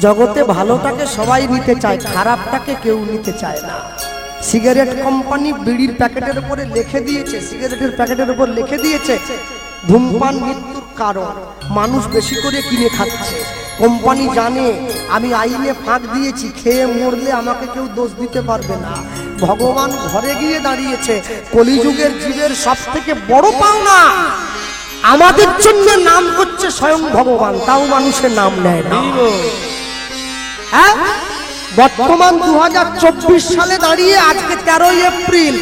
জগতে ভালোটাকে সবাই নিতে চায়, খারাপটাকে কেউ নিতে চায় না। সিগারেট কোম্পানি বিড়ির প্যাকেটের উপরে লিখে দিয়েছে, সিগারেটের প্যাকেটের উপর লিখে দিয়েছে ধূমপান মৃত্যুর কারণ, মানুষ বেশি করে কিনে খাচ্ছে। কোম্পানি জানে আমি আইনে ফাঁক দিয়েছি, খেয়ে মরলে আমাকে কেউ দোষ দিতে পারবে না। ভগবান ঘরে গিয়ে দাঁড়িয়েছে, কলিযুগের জীবের সব থেকে বড় পাওনা আমাদের জন্য নাম হচ্ছে স্বয়ং ভগবান, তাও মানুষের নাম নেয় না। হ্যাঁ, বর্তমান 2024 সালে দাঁড়িয়ে আজকে 13 এপ্রিল,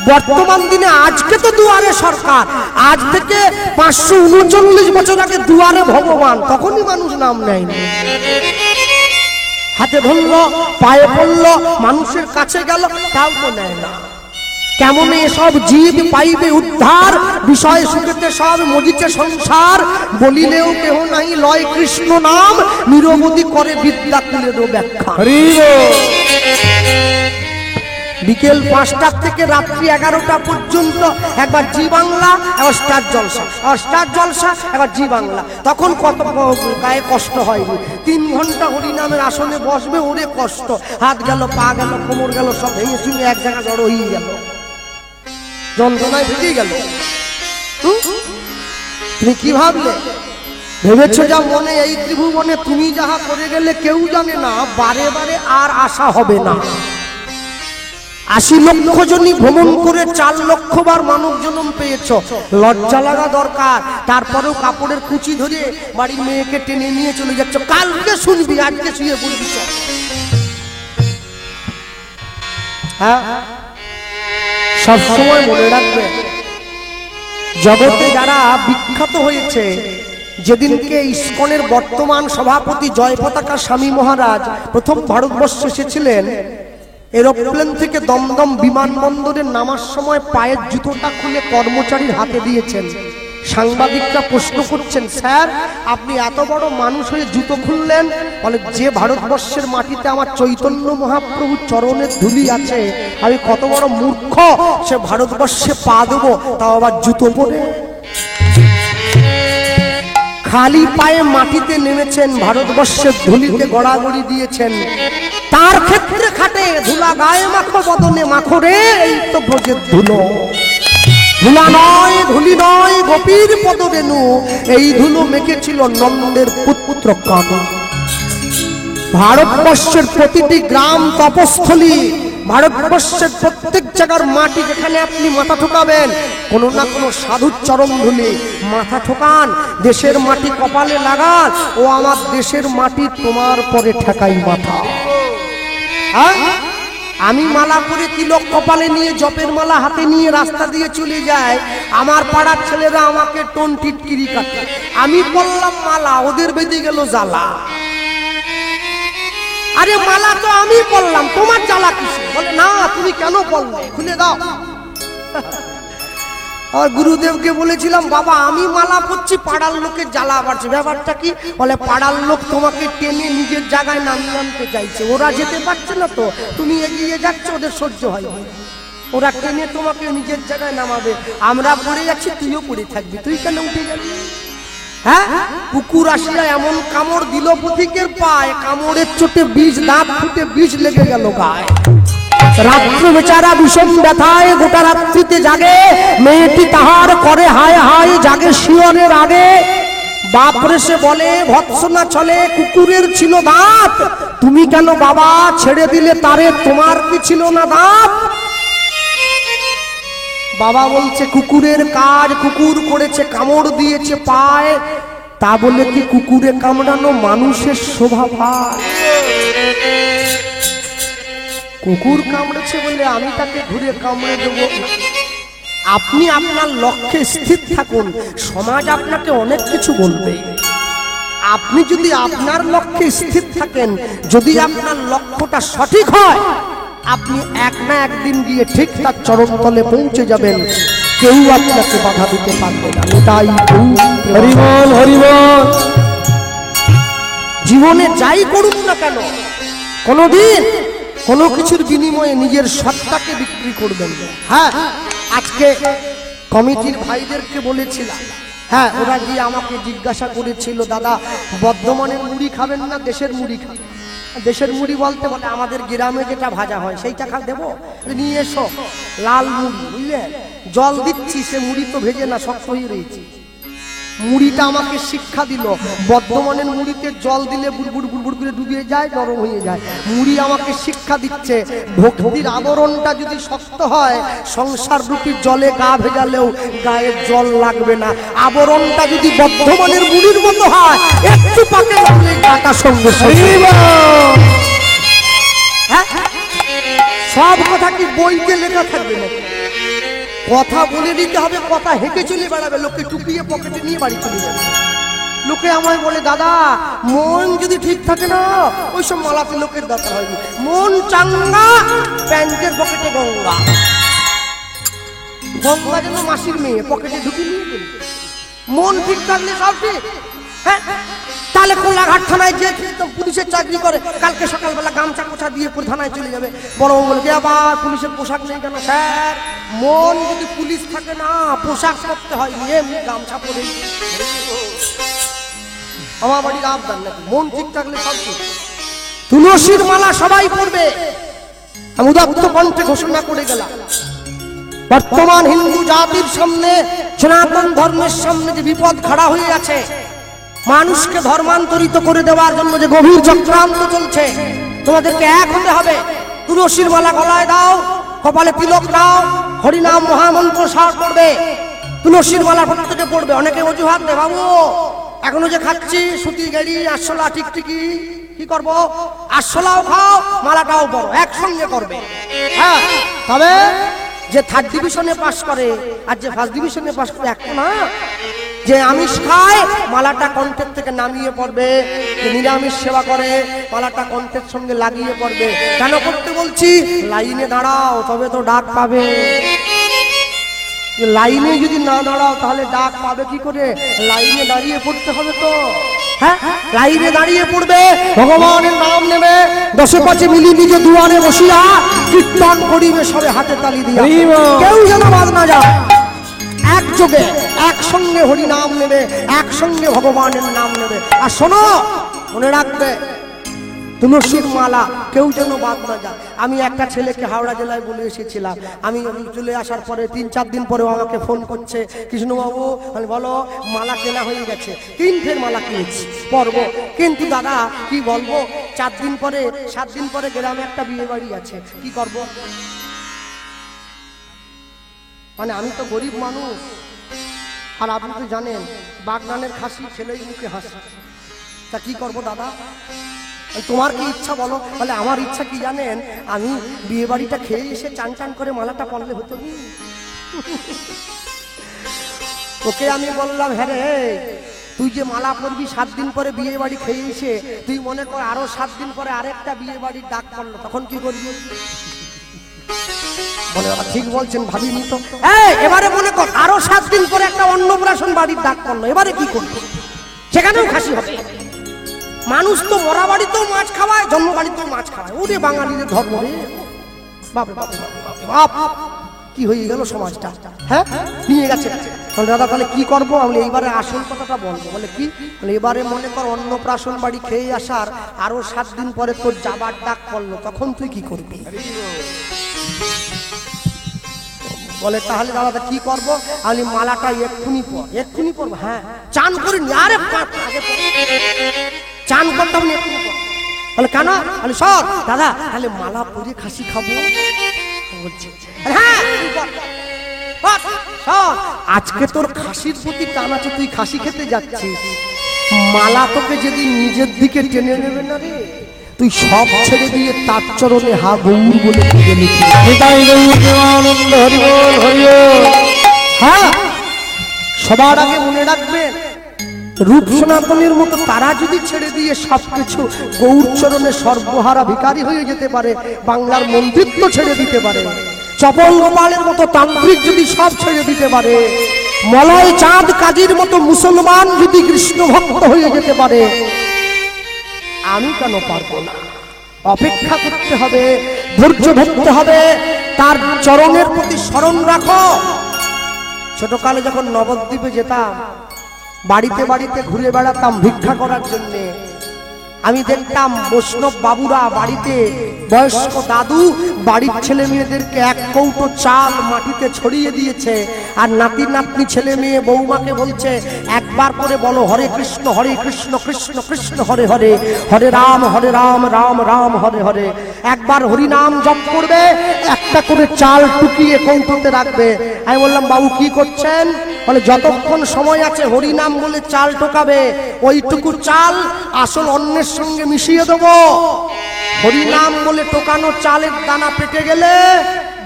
বর্তমান দিনে আজকে তো দুয়ারে সরকার, আজ থেকে 539 বছর আগে দুয়ারে ভগবান, তখনই মানুষ নাম নেয়নি। হাতে ধরলো, পায়ে পড়লো, মানুষের কাছে গেল, তাও তো নেয় না। কেমন এসব জীব পাইবে উদ্ধার, বিষয় সুখেতে সব মজিছে সংসার, বলিলেও কেহ নাই লয় কৃষ্ণ নাম, নিরবধি করে বিদ্যা কুলেরও ব্যাখ্যা। বিকেল 5টা থেকে রাত্রি 11টা পর্যন্ত একবার জি বাংলা, একবার স্টার জলসা, আর স্টার জলসা, একবার জি বাংলা। তখন কত গায়ে কষ্ট হয়নি। 3 ঘন্টা হরিনামের আসনে বসবে, ওরে কষ্ট, হাত গেল, পা গেল, কোমর গেল, সব ভেঙে চুঙে এক জায়গা জড়ো হয়ে গেল, যন্ত্রণায় ভেঙে গেল। তুমি কি ভাবলে? ভেবেছো যা মনে এই ত্রিভুবনে তুমি যাহা করে গেলে কেউ জানে না, বারে বারে আর আশা হবে না। 80 লক্ষ জনই ভ্রমণ করে 4 লক্ষ বার মানব জন্ম পেয়েছ, লজ্জা লাগা দরকার। তারপরেও কাপড়ের কুচি ধরে বাড়ির মেয়েকে টেনে নিয়ে চলে যাচ্ছ, কালকে শুনবি, আজকে শুয়ে পড়বি। হ্যাঁ, সবসময় মনে রাখবে, জগতে যারা বিখ্যাত হয়েছে, যেদিনকে ইস্কনের বর্তমান সভাপতি জয় পতাকা স্বামী মহারাজ প্রথম ভারতবর্ষে এসেছিলেন, এরোপ্লেন থেকে দমদম বিমানবন্দরে নামার সময় পায়ের জুতোটা খুলে কর্মচারীর হাতে দিয়েছেন। সাংবাদিকরা প্রশ্ন করছেন, স্যার আপনি এত বড় মানুষ হয়ে জুতো খুললেন? বলে, যে ভারতবর্ষের মাটিতে আমার চৈতন্য মহাপ্রভুর চরণের ধুলি আছে, আমি কত বড় মূর্খ, সে ভারতবর্ষে পা দেবো, তাও আবার জুতো পরে। খালি পায়ে মাটিতে নেমেছেন, ভারতবর্ষের ধুলিতে গড়াগড়ি দিয়েছেন। তার ক্ষেত্রে খাটে, ধুলা গায়ে মাখো, বদনে মাখো রে, এই তো ব্রজের ধুলো। ধুলা নয়, ধুলি নয়, গোপীর পদরেণু, এই ধুলো মেখেছিল নন্দের পুত্র কানু। ভারতবর্ষের প্রতিটি গ্রাম তপস্থলী, ভারতবর্ষের প্রত্যেক জায়গার মাটি যেখানে আপনি মাথা ঠোকাবেন, কোনো না কোনো সাধুর চরণ ধুলি। মাথা ঠোকান, দেশের মাটি কপালে লাগান, ও আমার দেশের মাটি তোমার পরে ঠেকাই মাথা। আমি মালা করে তিলক কপালে নিয়ে, জপের মালা হাতে নিয়ে রাস্তা দিয়ে চলে যায়, আমার পাড়ার ছেলেরা আমাকে টোন টিটকিরি কাটে। আমি বললাম মালা, ওদের বেঁধে গেল জ্বালা। আরে মালা তো আমি বললাম, তোমার জ্বালা কিসে? বলে, না তুমি কেন বললে, খুলে দাও। আর গুরুদেবকে বলেছিলাম, বাবা আমি মালা পরছি, পাড়ার লোকের জ্বালা বাড়ছে। ব্যাপারটা কি? বলে, পাড়ার লোক তোমাকে টেনে নিজের জায়গায় নামিয়ে আনতে চাইছে, ওরা যেতে পারছে না তো, তুমি এগিয়ে যাচ্ছ, ওদের সহ্য হয়, ওরা টেনে তোমাকে নিজের জায়গায় নামাবে। আমরা পড়ে যাচ্ছি, তুইও পড়ে থাকবি, তুই কেন উঠে যাবি? হ্যাঁ, কুকুর আসিয়া এমন কামড় দিল পথিকের পায়, কামড়ের চোটে বিষ, দাঁত ফুটে বিষ লেগে গেল গায়ে। রাত্র বেচারা বিষম ব্যথায় গোটা রাত্রিতে জাগে, মেয়েটি তাহার করে হায় হায়, জাগে শিয়রের আগে। বাপরে সে বলে, ভৎসনা চলে, কুকুরের ছিল দাঁত, তুমি কেন বাবা ছেড়ে দিলে তারে, তোমার কি ছিল না দাঁত? বাবা বলছে, কুকুরের কাজ, কুকুর করেছে, কামড় দিয়েছে পায়, তা বলে কি কুকুরে কামড়ানো মানুষের শোভা পায়? কুকুর কামড়েছে বলে আমি তাকে ঘুরে কামড়ে দেব? আপনি আপনার লক্ষ্যে স্থির থাকুন, সমাজ আপনাকে অনেক কিছু বলবে। আপনি যদি আপনার লক্ষ্যে স্থির থাকেন, যদি আপনার লক্ষ্যটা সঠিক হয়, আপনি এক না একদিন গিয়ে ঠিক তার চরণতলে পৌঁছে যাবেন, কেউ আপনাকে বাধা দিতে পারবে না। তাই হরিবল হরিবল। জীবনে যাই করুন না কেন, কোনদিন কোনো কিছুর বিনিময়ে নিজের সত্তাকে বিক্রি করবেন। হ্যাঁ, আজকে কমিটির ভাইদেরকে বলেছিলাম, হ্যাঁ, ওরা গিয়ে আমাকে জিজ্ঞাসা করেছিল, দাদা বর্ধমানের মুড়ি খাবেন না দেশের মুড়ি খাবেন? দেশের মুড়ি বলতে বলে আমাদের গ্রামে যেটা ভাজা হয় সেইটা দেবো, নিয়ে এসো লাল মুড়ি, বুঝলে? জল দিচ্ছি, সে মুড়ি তো ভেজে না, শক্ত হয়ে রয়েছে। মুড়িটা আমাকে শিক্ষা দিল, বর্ধমানের মুড়িতে জল দিলে বুড়বুড় বুড়বুড় করে ডুবিয়ে যায়, নরম হয়ে যায়। মুড়ি আমাকে শিক্ষা দিচ্ছে, ভক্তির আবরণটা যদি শক্ত হয়, সংসার রূপী জলে গা ভেজালেও গায়ে জল লাগবে না। আবরণটা যদি বর্ধমানের মুড়ির মতো হয়, একটু পাকে লাগলে গাটা সঙ্গে হ্যাঁ, সব কথা কি বইতে লেখা থাকবে না? কথা বলে দিতে হবে, কথা হেঁটে চলে বেড়াবে, লোককে টুপিয়ে পকেটে নিয়ে বাড়ি চলে যাবে। লোকে আমায় বলে, দাদা মন যদি ঠিক থাকে না, ওইসব মালাতে লোকের দরকার হয়নি। মন চাঙ্গা, প্যান্টের পকেটে গঙ্গা। গঙ্গা যেন মাসির মেয়ে, পকেটে ঢুকিয়ে নিয়ে গেল। মন ঠিক থাকলে সব ঠিক। হ্যাঁ, তাহলে কোলাঘাট থানায় যে পুলিশের চাকরি করে, কালকে সকালবেলা গামছা কোছা দিয়ে থানায় চলে যাবে। বড় বলবে, আবার পুলিশের পোশাক নেই কেন? স্যার, মন যদি পুলিশ থাকে না, পোশাক করতে হয়, এমনি গামছা পরে। আমার বাড়ির আবদার নাকি, মন ঠিক থাকলে সব ঠিক। তুলসীর মালা সবাই পড়বে, আমি উদাত্ত কণ্ঠে ঘোষণা করে গেলাম। বর্তমান হিন্দু জাতির সামনে, সনাতন ধর্মের সামনে যে বিপদ খাড়া হয়ে আছে, মানুষকে ধর্মান্তরিত করে দেওয়ার জন্য যে গভীর চক্রান্ত চলছে, তোমাদেরকে এক হতে হবে। তুলসীর মালা গলায় দাও, কপালে তিলক দাও, হরিনাম মহামন্ত্র সার করবে। তুলসীর মালা প্রত্যেকে পড়বে। অনেকে অজুহাত দেয়, বাবু এখনো যে খাচ্ছি সুতি গেড়ি আরশোলা টিকটিকি, কি করব? আরশোলাও খাও, মালাটাও পড়ো, একসঙ্গে করবে। হ্যাঁ, তবে যে থার্ড ডিভিশনে পাস করে আর যে ফার্স্ট ডিভিশনে পাস করে এক না। যে আমিষ খায়, মালাটা কণ্ঠের থেকে নামিয়ে পড়বে। যে নিরামিষ সেবা করে, মালাটা কণ্ঠের সঙ্গে লাগিয়ে পড়বে। কেন করতে বলছি? লাইনে দাঁড়াও, তবে তো ডাক পাবে। লাইনে যদি না দাঁড়াও, তাহলে ডাক পাবে কি করে? লাইনে দাঁড়িয়ে পড়তে হবে তো। হ্যাঁ, লাইনে দাঁড়িয়ে পড়বে, ভগবানের নাম নেবে, দশে পাঁচে মিলি নিজে দুয়ারে বসিয়া কীর্তন করিবে, সবে হাতে তালি দিয়া। কেউ যেন বাদ না যায়। একযোগে একসঙ্গে হরি নাম নেবে, একসঙ্গে ভগবানের নাম নেবে। আর শোনো, মনে রাখবে, তুলসীর মালা কেউ যেন বাদ না যায়। আমি একটা ছেলেকে হাওড়া জেলায় বলে এসেছিলাম, আমি চলে আসার পরে 3-4 দিন পরেও আমাকে ফোন করছে, কৃষ্ণবাবু আমি বলো মালা কেনা হয়ে গেছে, 3 ফের মালা কিনেছি পরব। কিন্তু দাদা কি বলবো, 4 দিন পরে 7 দিন পরে গ্রামে একটা বিয়ে বাড়ি আছে, কি করব? মানে আমি তো গরিব মানুষ, আর আপনি তো জানেন বাগনানের খাসি ছেলেই মুখে হাসি, তা কি করব দাদা? তোমার কি ইচ্ছা বলো? বলে আমার ইচ্ছা কি জানেন, আমি বিয়ে বাড়িটা খেয়ে এসে চান চান করে মালাটা পরলে হতো। ওকে আমি বললাম, হ্যাঁ রে, তুই যে মালা পরবি 7 দিন পরে বিয়ে বাড়ি খেয়ে এসে, তুই মনে কর আরো 7 দিন পরে আরেকটা বিয়ে বাড়ির ডাক পড়লো, তখন কি করবি? বলে বাবা ঠিক বলছেন, ভাবিনি তো। এবারে মনে কর আরো 7 দিন পরে একটা অন্নপ্রাশন বাড়ির ডাক পড়লো, এবারে কি করবি? সেখানেও খাসি হবে। মানুষ তো মরা বাড়িতেও মাছ খাওয়ায়, জন্ম বাড়িতেও মাছ খাওয়ায়। ওরে বাঙালিদের ধর্ম রে, বাপ বাপ, কি হয়ে গেল সমাজটা। হ্যাঁ, নিয়ে গেছে। দাদা তাহলে কি করবো? আমি এইবারে আসল কথাটা বলবো। বলে কি? এবারে মনে কর অন্নপ্রাশন বাড়ি খেয়ে আসার আরো 7 দিন পরে তোর যাবার ডাক পড়লো, তখন তুই কি করবি? বলে তাহলে দাদা কি করবো? আমি মালাটা এক্ষুনি পরবো। হ্যাঁ, চান করিনি, আরে চান করতে হবে এক্ষুনি পর। বলে কেন? বলে সর দাদা, তাহলে মালা পরে খাসি খাবো। হ্যাঁ, আজকে তোর খাসির প্রতি টান আছে, তুই খাসি খেতে যাচ্ছিস, মালা তোকে যেদিন নিজের দিকে টেনে নেবে না রে, তুই সব ছেড়ে দিয়ে তার চরণে হা গৌর বলে পুজো নিচ্ছিস। হ্যাঁ, সবার আগে মনে রাখবেন, রূপ সনাতনের মতো তারা যদি ছেড়ে দিয়ে সবকিছু গৌর চরণে সর্বহারা ভিখারি হয়ে যেতে পারে, বাংলার মন্দিত্ব ছেড়ে দিতে পারে, চপল গোপালের মতো তান্ত্রিক যদি সব ছেড়ে দিতে পারে, মলয় চাঁদ কাজীর মতো মুসলমান যদি কৃষ্ণ ভক্ত হয়ে যেতে পারে, আমি কেন পারবো না? অপেক্ষা করতে হবে, ধৈর্য ধরতে হবে, তার চরণের প্রতি স্মরণ রাখো। ছোটকালে যখন নবদ্বীপে যেতাম, বাড়িতে বাড়িতে ঘুরে বেড়াতাম ভিক্ষা করার জন্য। আমি দেখতাম বৈষ্ণব বাবুরা বাড়িতে বয়স্ক দাদু বাড়ির ছেলে মেয়েদেরকে এক কৌটো চাল মাটিতে ছড়িয়ে দিয়েছে, আর নাতি নাতনি ছেলে মেয়ে বৌমাকে বলছে একবার করে বলো হরে কৃষ্ণ কৃষ্ণ কৃষ্ণ হরে হরে, হরে রাম রাম রাম হরে হরে। একবার হরি নাম জপ করবে, একটা করে চাল টুকিয়ে কৌটোতে রাখবে। আমি বললাম বাবু কি করছেন? বলে যতক্ষণ সময় আছে হরি নাম বলে চাল টোকাবে, ওইটুকু চাল আসল অন্যের সঙ্গে মিশিয়ে দেবো। হরি নাম বলে টোকানো চালের দানা পেটে গেলে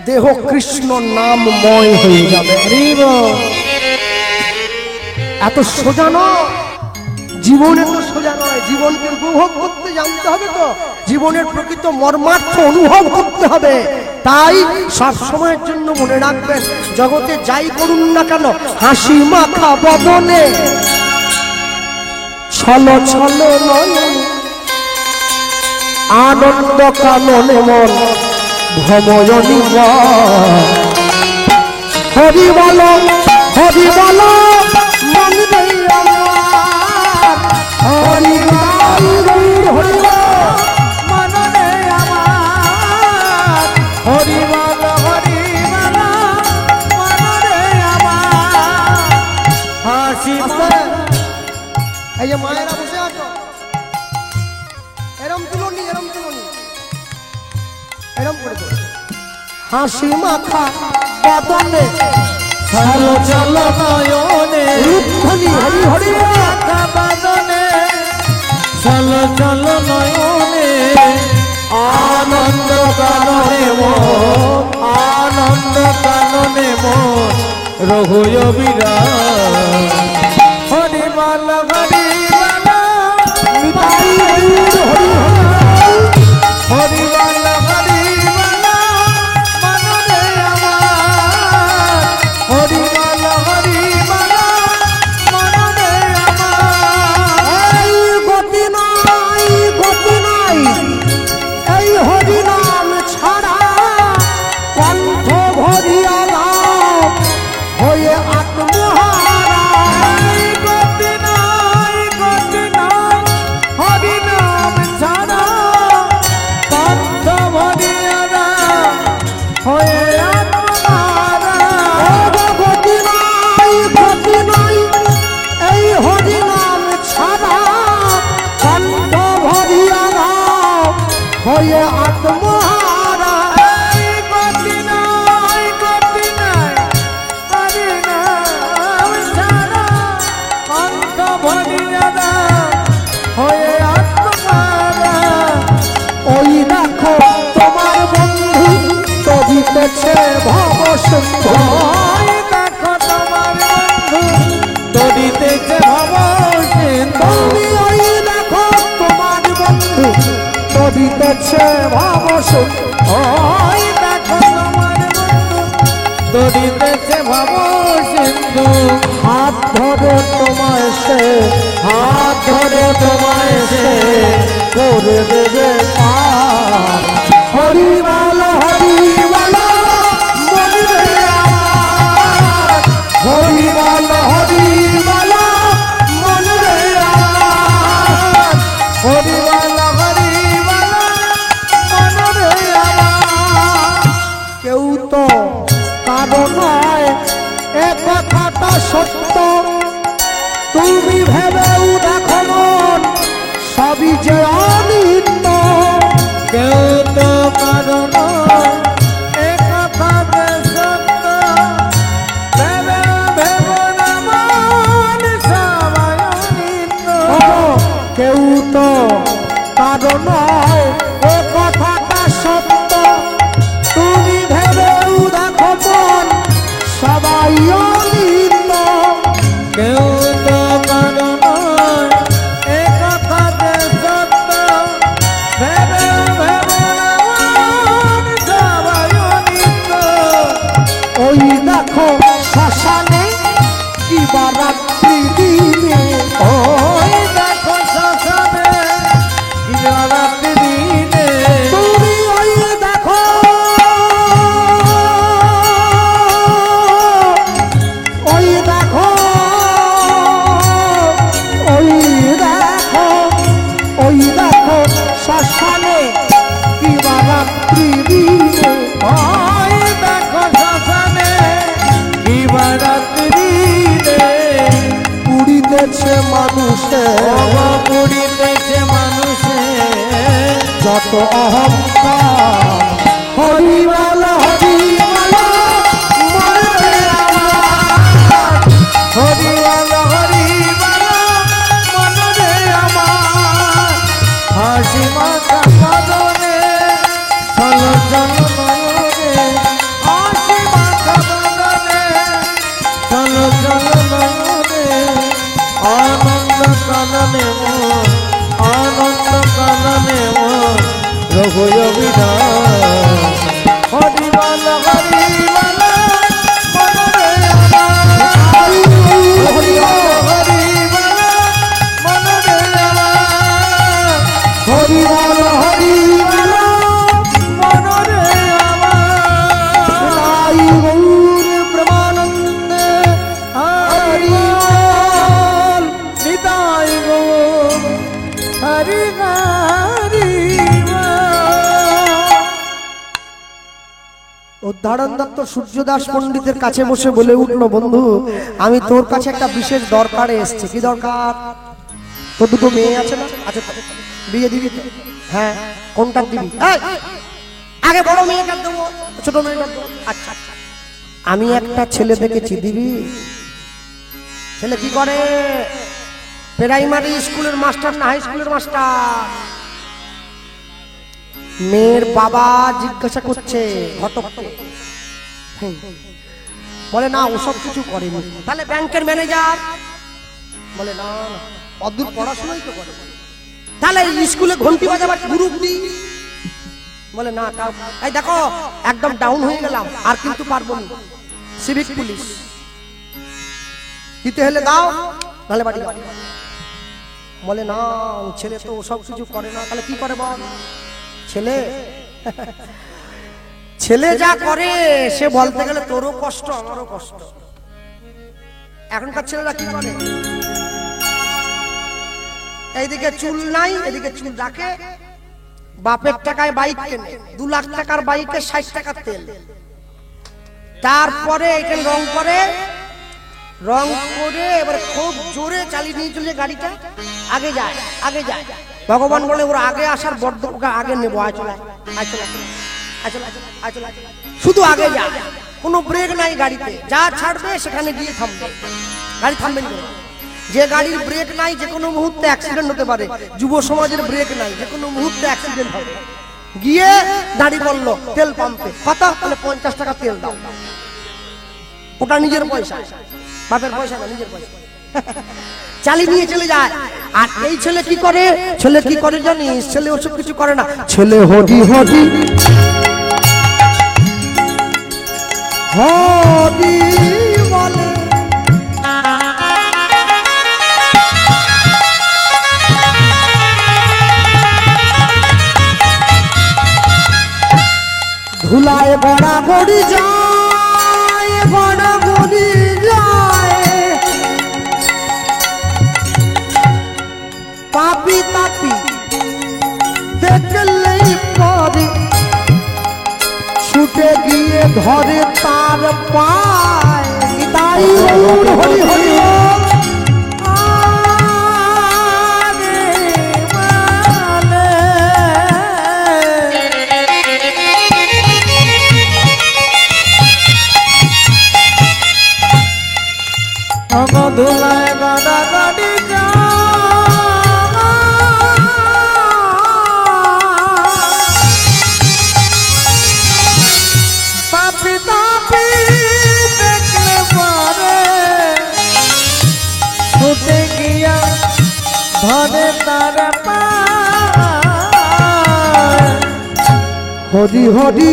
দেহ কৃষ্ণ নামময় হয়ে যাবে। এত সোজা নয়, জীবনে তো সোজা নয়। জীবনকে উপভোগ করতে জানতে হবে, তো জীবনের প্রকৃত মর্মার্থ অনুভব করতে হবে। তাই সব সময়ের জন্য মনে রাখবেন, জগতে যাই করুন না কেন হাসি মাখা বদনে ছলো ছলো নয়ন, আনন্দ কাননে মন ভ্রময়নি হরি বলো মন দেই আমার, হরি হরি মন দেই আমার, হরি বলো মন দেই আমার। হাসি এই যে মায়েরা বসে আছো, এরম তুলনি এরম করে দো। হাসি মাখা বদনে চলো চলো নয়নে, রূপধনি হরি হরি মাখা বদনে চলো চলো নয়নে, আনন্দ কাননে মন, আনন্দ কাননে মন রহুয় বিরাজ। হরি বল হরি বল নিতাই হরি হরি হরি বল হরি বল মনরে আমার, হরি বল হরি বল মনরে আমার। এই গতি নাই এই হরি নাম ছাড়া, কণ্ঠ ভরিয়া দাও হয়ে আত্মহারা। গতি নাই হরি নাম ছাড়া, কণ্ঠ ভরিয়া দাও হয়ে আত্মহারা। গতি নাই এই হরি নাম ছাড়া, কণ্ঠ ভরিয়া দাও হয়ে আত্মহারা। গতি নাই হরি নাম ছাড়া, কণ্ঠ ভরিয়া দাও হয়ে আত্মহারা। ওই দেখো তোমার বন্ধু তবিতেছে ভব সুন্দর, ওই দেখো তোমার বন্ধু তরিতেছে ভব সিন্ধু। ওই দেখো তোমার বন্ধু তবিতেছে ভব সুন্দর। ওই দেখো তোমার বন্ধু তরিতেছে ভব সিন্ধু। হাত ধরে তোমায় সে করে দেবে পার। হরি বল মন রে আমার, হরি বল মন রে আমার, হরি বল মনরে আমার। কেউ তো কারো নয় এ কথাটা সত্য, তুমি ভেবেও দেখো মন সবই যে অনিত্য। কেউ তো কারণ একথা যে সত্য, ভেবে ভেবে না মন সবাই অনিত্য। কেউ তো কারো নয় এ কথাটা সত্য, তুমি ভেবেও দেখো মন সবাই অনিত্য। কেউ তো কারণ একথা যে সত্য, ভেবে ভেবে না মন সবাই অনিত্য। ওই দেখো শ্মশানে কি বারাত্রি দিনে, ওই দেখো শ্মশানে দিবারাত্রি দিনে, তুমি ওই দেখো যত অহংকার। হরি বল হরি বল মনে আমার, হরি বল হরি বল মনরে আমার, হাসি মাখা বদনে চল চল নয়নে, হাসি মাখা বদনে চল চল নয়নে, আনন্দ কাননে মোর, আনন্দ কাননে মোর রঘুয় বিধান। হরি বল হরি বল মনরে আমার, হরি বল হরি বল মনরে আমার, হরি বল হরি বল মনরে আমার। নিতাই গৌর প্রেমানন্দে হরি বল। নিতাই গৌর হরি হরি উদ্ধারণ দত্ত সূর্যদাস পণ্ডিতের কাছে বসে বলে উঠলো, বন্ধু আমি তোর কাছে একটা বিশেষ দরকারে এসেছি। কি দরকার? তোর দুটো মেয়ে আছে না? আচ্ছা বিয়ে দিবি তো? হ্যাঁ। কোনটা দিবি? এই, আগে বড় মেয়েটা দেবো, ছোট মেয়েটা দেবো। আচ্ছা আচ্ছা। আমি একটা ছেলে দেখেছি, দিবি? ছেলে কি করে? প্রাইমারি স্কুলের মাস্টার না হাই স্কুলের মাস্টার। মেয়ের বাবা জিজ্ঞাসা করছে ঘটককে, বলে না ওসব কিছু করেনি। তাহলে ব্যাংকের ম্যানেজার? বলে না না, অদূর পড়াশোনাই তো করে। তাহলে স্কুলে ঘন্টি বাজাবার গ্রুপ দি? বলে না তাও। এই দেখো একদম ডাউন হয়ে গেলাম, আর কিন্তু পারবো না। সিভিক পুলিশ দিতে হলে দাও, নাহলে বাড়ি যাও। বলে না ছেলে তো ওসব কিছু করে না। তাহলে কি করে বল? ছেলে ছেলে যা করে সে বলতে গেলে তোরও কষ্ট আমারও কষ্ট। এখনকার ছেলেরা কি করে? এইদিকে চুল নাই, এদিকে চুল রাখে, বাপের টাকায় বাইক কেনে, 2 লাখ টাকার বাইকে 60 টাকার তেল, তারপরে এখানে রং করে, রং করে এবার খুব জোরে চালিয়ে নিয়ে চলে গাড়িটা, আগে যায় আগে যায়। ভগবান বলে ওর আগে আসার বড্ড, ওকে আগে নেবো, আয় চলে আয় চলে আয় চলে আয় চলে, শুধু আগে যায়, কোনো ব্রেক নাই গাড়িতে, যা ছাড়বে সেখানে গিয়ে থামবে, গাড়ি থামবে না। যে গাড়ির ব্রেক নাই যে কোনো মুহূর্তে অ্যাক্সিডেন্ট হতে পারে, যুব সমাজের ব্রেক নাই, যে কোনো মুহূর্তে অ্যাক্সিডেন্ট হবে। গিয়ে দাঁড়িয়ে পড়লো তেল পাম্পে, কত? বলে 50 টাকা তেল দাও। ওটা নিজের পয়সা, বাপের পয়সা না, নিজের পয়সা। চালিয়ে নিয়ে চলে যায়। আর এই ছেলে কি করে? ছেলে কি করে জানিস? ছেলে ওসব কিছু করে না। ছেলে হরি হরি হরি বলে, ধুলায় বড়া গড়ি যায়, বড়া গড়ি যায়, পাপি তাপি দেখলেই পরে ছুটে গিয়ে ধরে তার পায়। তাই হরি হরি ধুলায় গাড়া গাড়ি পাপি তাপি দেখলে পরে ছুটে গিয়া ধরে তার পায়। হরি হরি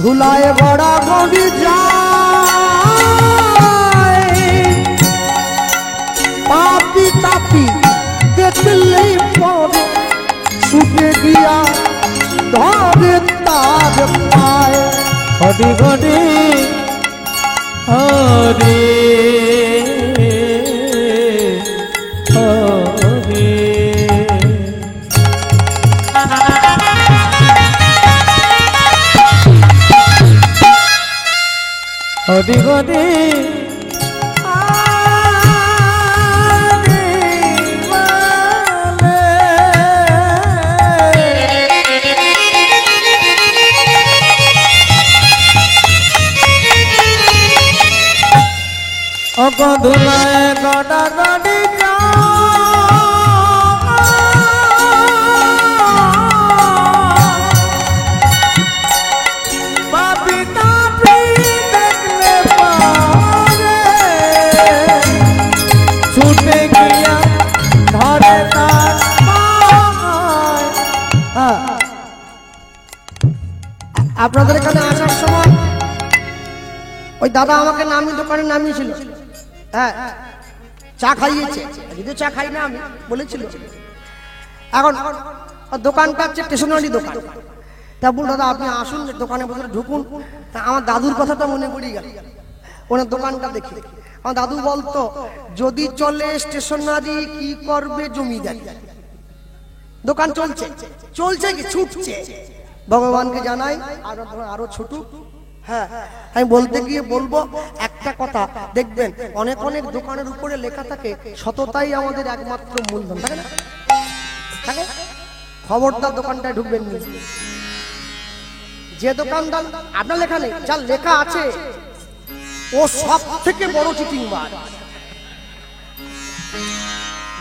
ধুলায় বড়া গড়ি যায়, পাপি তাপি দেখলেই পরে ছুটে গিয়া ধরে তার পায়। হরি হরি হরি হরি হরি অগধুলায় গড়া গড়ি ছুটে গিয়া ধরে তার হ্যাঁ, আপনাদের এখানে আসার সময় ওই দাদা আমাকে নামিয়ে দোকানে নামিয়েছিল। হ্যাঁ, চা খাইয়েছে, যদিও চা খাই না আমি, বলেছিল। এখন দোকানটা হচ্ছে স্টেশনারি দোকান। তা বল দাদা আপনি আসুন, দোকানের ভিতরে ঢুকুন। তা আমার দাদুর কথাটা মনে পড়ে গেল, ওনার দোকানটা দেখে। আমার দাদু বলতো, যদি চলে স্টেশনারি কি করবে জমিদারি। দোকান চলছে, চলছে কি ছুটছে, ভগবানকে জানাই আরো ছুটুক। হ্যাঁ, আমি বলতে গিয়ে বলবো একটা কথা, দেখবেন অনেক অনেক দোকানের উপরে লেখা থাকে সততাই আমাদের একমাত্র মূলধন, থাকে না? থাকে। খবরদার দোকানটায় ঢুকবেন না। যে দোকানদার আপনার লেখা নেই, যার লেখা আছে ও সব থেকে বড় চিটিংবাজ।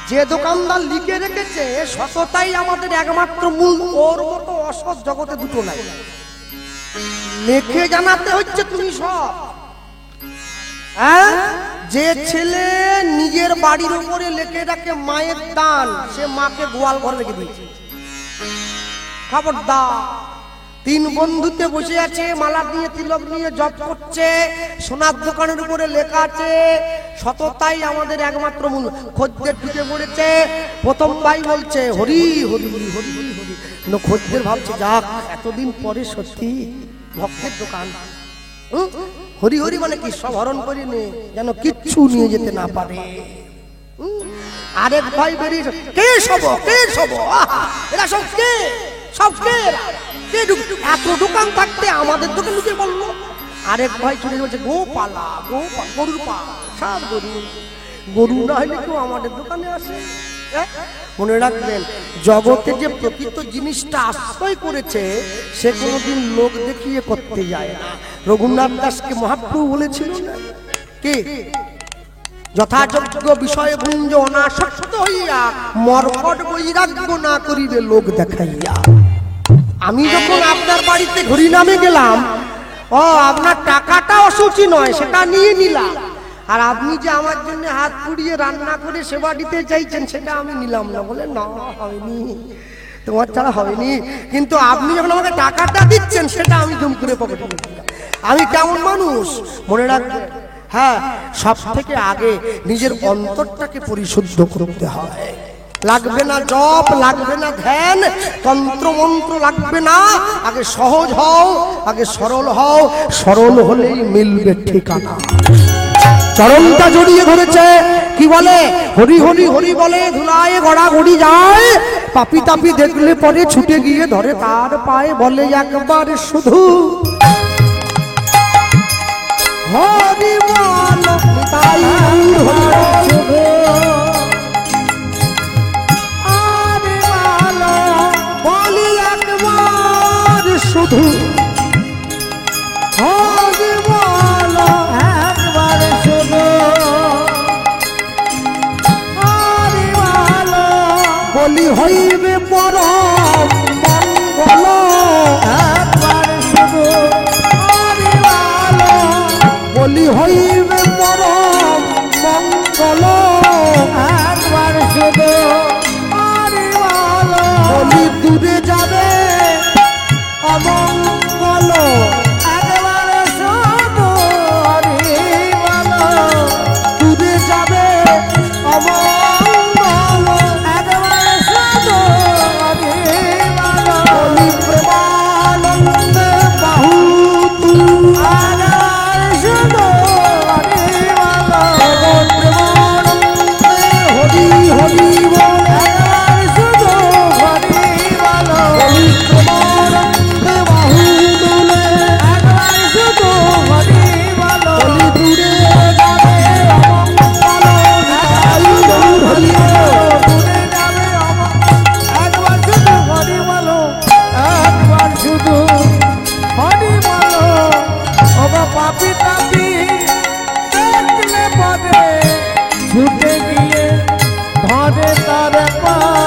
যে দোকানদার লিখে রেখেছে সততাই আমাদের একমাত্র মূল, ওর মতো অসৎ জগতে দুটো নাই। লেখে জানাতে হচ্ছে তুমি সব। হ্যাঁ, যে ছেলে নিজের বাড়ির উপরে লেখে রাখে মায়ের দান, সে মাকে গোয়াল ঘরে রেখে দিয়েছে। খবরদার। তিন বন্ধুতে বসে আছে, মালা দিয়ে তিলক নিয়ে জপ করছে, সোনার দোকানের উপরে লেখা আছে সততাই আমাদের একমাত্র মূল। খদ্দের ঢুকে পড়েছে, প্রথম ভাই বলছে হরি হরি হরি হরি। খদ্দের ভাবছে যাক এতদিন পরে সত্যি ভক্তের দোকান। হরি হরি মানে কি, সব হরণ করে নে, যেন কিচ্ছু নিয়ে যেতে না পারে। আরেক ভাই বেরিয়ে, কে সব কে সব, এরা সব কে, সব কে, এত দোকান থাকতে আমাদের দোকান ঢুকে বললো। আরেক ভাই চলে বলছে গোপালা, গরুর পা, সব গরু, গরু না হলে কেউ আমাদের দোকানে আসে। মনে রাখবেন, জগতে যে প্রকৃত জিনিসটা আশ্রয় করেছে সে কোনোদিন লোক দেখিয়ে করতে যায় না। রঘুনাথ দাসকে মহাপ্রভু বলেছিল না কে, যথাযোগ্য বিষয় ভুঞ্জ অনাসক্ত হইয়া মর্কট বৈরাগ্য না করিবে লোক দেখাইয়া। আমি যখন আপনার বাড়িতে ঘুরি নামে গেলাম, ও আপনার টাকাটা অসুচি নয়, সেটা নিয়ে নিলাম। আর আপনি যে আমার জন্য হাত পুড়িয়ে রান্না করে সেবা দিতে চাইছেন সেটা আমি নিলাম না। বলে না হয়নি, তোমার ছাড়া হয়নি। কিন্তু আপনি যখন আমাকে টাকাটা দিচ্ছেন সেটা আমি দুম করে পকেটে নিলাম। আমি কেমন মানুষ মনে রাখবেন। হ্যাঁ, সব থেকে আগে নিজের অন্তরটাকে পরিশুদ্ধ করতে হয়। লাগবে না জপ, লাগবে না ধ্যান, তন্ত্র মন্ত্র লাগবে না। আগে সহজ হও, আগে সরল হও, সরল হলেই মিলবে ঠিকানা। চরণটা জড়িয়ে ধরেছে, কি বলে হরি হরি হরি বলে ধুলায় গড়া গড়ি যায়। পাপি তাপি দেখলে পরে ছুটে গিয়ে ধরে তার পায়ে, বলে একবার শুধু হরি বল, তাই শুধু বলি একবার শুধু হরি বল, একবার শুধু হরি বল, বলি হইবে পরম মঙ্গল, একবার শুধু হরি বল, বলি হইবে পরম মঙ্গল, একবার শুধু হরি বল, বলি দূরে যাবে অমঙ্গল, একবার শুধু হরি বল, দূরে যাবে অমঙ্গল, একবার শুধু হরি বল, বলি প্রেমানন্দে বাহু তু, একবার শুধু হরি বল, প্রেমানন্দে হরি হরি বল, একবার শুধু হরি বল, বলি প্রেমানন্দে বাহু তুলে, ধরে তার পা